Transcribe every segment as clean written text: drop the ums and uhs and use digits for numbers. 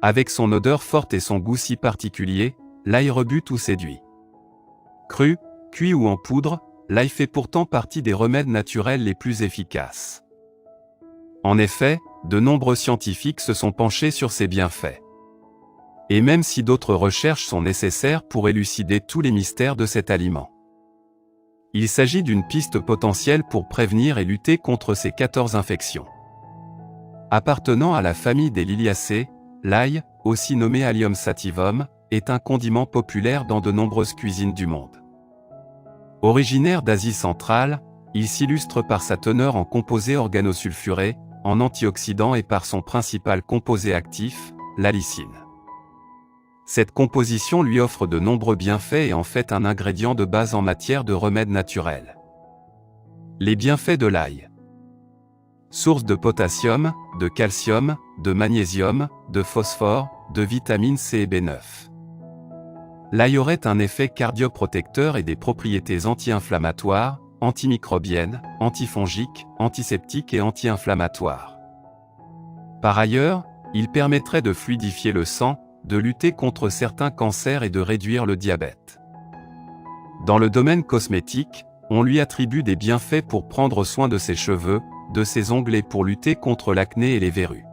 Avec son odeur forte et son goût si particulier, l'ail rebute ou séduit. Cru, cuit ou en poudre, l'ail fait pourtant partie des remèdes naturels les plus efficaces. En effet, de nombreux scientifiques se sont penchés sur ses bienfaits. Et même si d'autres recherches sont nécessaires pour élucider tous les mystères de cet aliment. Il s'agit d'une piste potentielle pour prévenir et lutter contre ces 14 infections. Appartenant à la famille des Liliacées, l'ail, aussi nommé Allium sativum, est un condiment populaire dans de nombreuses cuisines du monde. Originaire d'Asie centrale, il s'illustre par sa teneur en composés organosulfurés, en antioxydants et par son principal composé actif, l'allicine. Cette composition lui offre de nombreux bienfaits et en fait un ingrédient de base en matière de remèdes naturels. Les bienfaits de l'ail. Source de potassium, de calcium, de magnésium, de phosphore, de vitamine C et B9. L'ail aurait un effet cardioprotecteur et des propriétés anti-inflammatoires, antimicrobiennes, antifongiques, antiseptiques et anti-inflammatoires. Par ailleurs, il permettrait de fluidifier le sang, de lutter contre certains cancers et de réduire le diabète. Dans le domaine cosmétique, on lui attribue des bienfaits pour prendre soin de ses cheveux, de ses ongles et pour lutter contre l'acné et les verrues.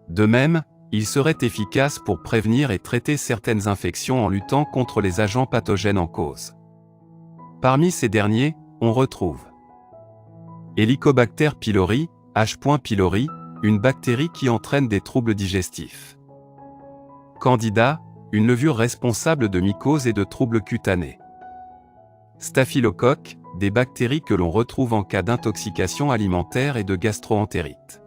De même, il serait efficace pour prévenir et traiter certaines infections en luttant contre les agents pathogènes en cause. Parmi ces derniers, on retrouve Helicobacter pylori, H. pylori, une bactérie qui entraîne des troubles digestifs. Candida, une levure responsable de mycoses et de troubles cutanés. Staphylocoque, des bactéries que l'on retrouve en cas d'intoxication alimentaire et de gastro-entérite.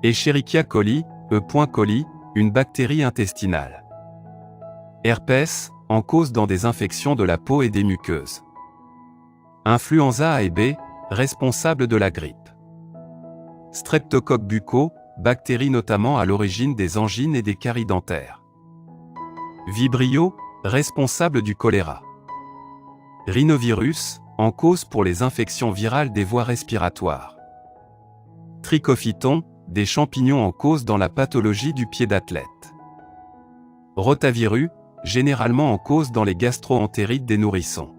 Escherichia coli, E. coli, une bactérie intestinale. Herpès, en cause dans des infections de la peau et des muqueuses. Influenza A et B, responsable de la grippe. Streptocoque bucco, bactérie notamment à l'origine des angines et des caries dentaires. Vibrio, responsable du choléra. Rhinovirus, en cause pour les infections virales des voies respiratoires. Trichophyton, des champignons en cause dans la pathologie du pied d'athlète. Rotavirus, généralement en cause dans les gastro-entérites des nourrissons.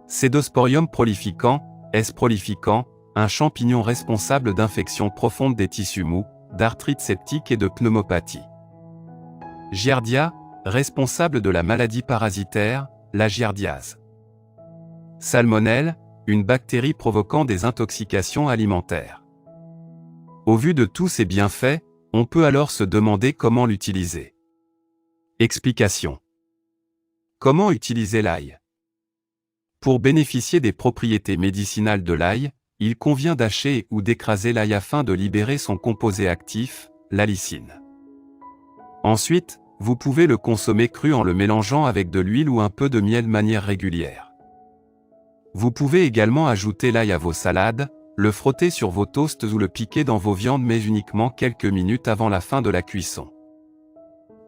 Pseudosporium prolificans, S. prolificans, un champignon responsable d'infections profondes des tissus mous, d'arthrite septique et de pneumopathie. Giardia, responsable de la maladie parasitaire, la giardiase. Salmonelle, une bactérie provoquant des intoxications alimentaires. Au vu de tous ces bienfaits, on peut alors se demander comment l'utiliser. Explication. Comment utiliser l'ail? Pour bénéficier des propriétés médicinales de l'ail, il convient d'hacher ou d'écraser l'ail afin de libérer son composé actif, l'allicine. Ensuite, vous pouvez le consommer cru en le mélangeant avec de l'huile ou un peu de miel de manière régulière. Vous pouvez également ajouter l'ail à vos salades, le frotter sur vos toasts ou le piquer dans vos viandes mais uniquement quelques minutes avant la fin de la cuisson.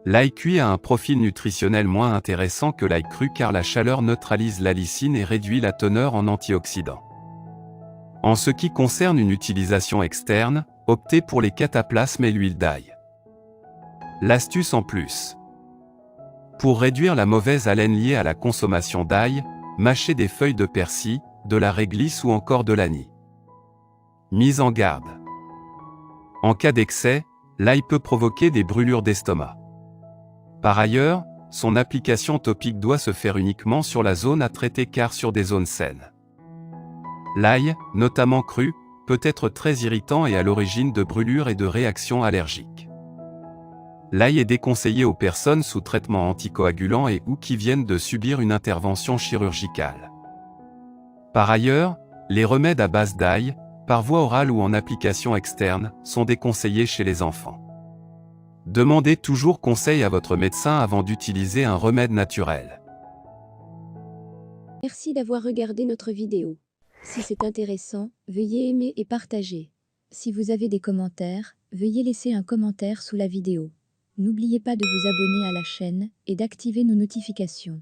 L'ail cuit a un profil nutritionnel moins intéressant que l'ail cru car la chaleur neutralise l'allicine et réduit la teneur en antioxydants. En ce qui concerne une utilisation externe, optez pour les cataplasmes et l'huile d'ail. L'astuce en plus. Pour réduire la mauvaise haleine liée à la consommation d'ail, mâchez des feuilles de persil, de la réglisse ou encore de l'anis. Mise en garde. En cas d'excès, l'ail peut provoquer des brûlures d'estomac. Par ailleurs, son application topique doit se faire uniquement sur la zone à traiter car sur des zones saines. L'ail, notamment cru, peut être très irritant et à l'origine de brûlures et de réactions allergiques. L'ail est déconseillé aux personnes sous traitement anticoagulant et ou qui viennent de subir une intervention chirurgicale. Par ailleurs, les remèdes à base d'ail, par voie orale ou en application externe, sont déconseillés chez les enfants. Demandez toujours conseil à votre médecin avant d'utiliser un remède naturel. Merci d'avoir regardé notre vidéo. Si c'est intéressant, veuillez aimer et partager. Si vous avez des commentaires, veuillez laisser un commentaire sous la vidéo. N'oubliez pas de vous abonner à la chaîne et d'activer nos notifications.